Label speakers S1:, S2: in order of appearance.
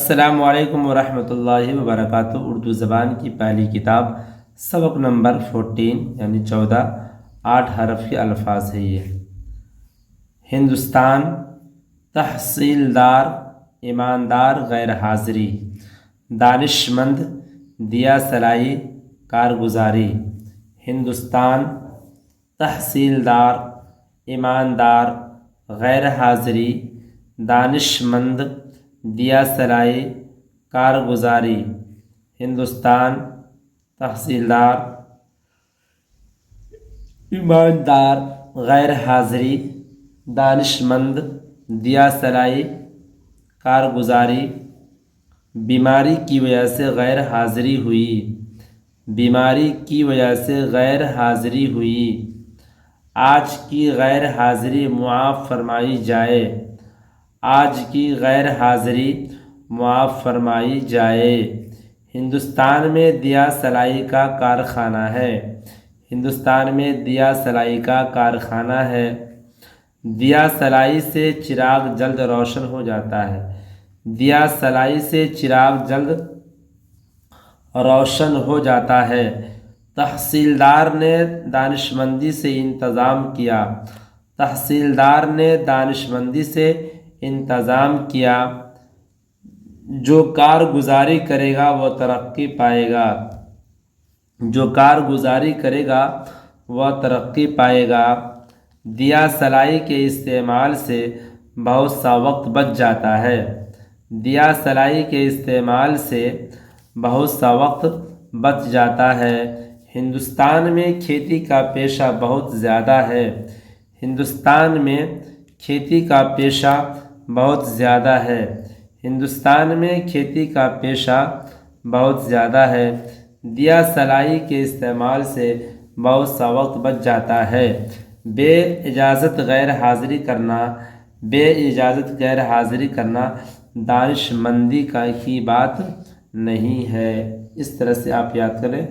S1: السلام علیکم ورحمۃ اللہ وبرکاتہ۔ اردو زبان کی پہلی کتاب سبق نمبر 14 یعنی 14، 8 حرف کے الفاظ ہے یہ۔ ہندوستان، تحصیلدار، ایماندار، غیر حاضری، دانش مند، دیا سلائی، کارگزاری۔ ہندوستان، تحصیلدار، ایماندار، غیر حاضری، دانش مند، دیا سلائی، کارگزاری۔ ہندوستان، تحصیلدار، ایماندار، غیر حاضری، دانش مند، دیا سلائی، کارگزاری۔ بیماری کی وجہ سے غیر حاضری ہوئی، بیماری کی وجہ سے غیر حاضری ہوئی۔ آج کی غیر حاضری معاف فرمائی جائے، آج کی غیر حاضری معاف فرمائی جائے۔ ہندوستان میں دیا سلائی کا کارخانہ ہے، ہندوستان میں دیا سلائی کا کارخانہ ہے۔ دیا سلائی سے چراغ جلد روشن ہو جاتا ہے، دیا سلائی سے چراغ جلد روشن ہو جاتا ہے۔ تحصیلدار نے دانش مندی سے انتظام کیا، تحصیلدار نے دانش مندی سے انتظام کیا۔ جو کارگزاری کرے گا وہ ترقی پائے گا، جو کارگزاری کرے گا وہ ترقی پائے گا۔ دیا سلائی کے استعمال سے بہت سا وقت بچ جاتا ہے، دیا سلائی کے استعمال سے بہت سا وقت بچ جاتا ہے۔ ہندوستان میں کھیتی کا پیشہ بہت زیادہ ہے، ہندوستان میں کھیتی کا پیشہ بہت زیادہ ہے، ہندوستان میں کھیتی کا پیشہ بہت زیادہ ہے۔ دیا سلائی کے استعمال سے بہت سا وقت بچ جاتا ہے۔ بے اجازت غیر حاضری کرنا، بے اجازت غیر حاضری کرنا دانش مندی کی بات نہیں ہے۔ اس طرح سے آپ یاد کریں۔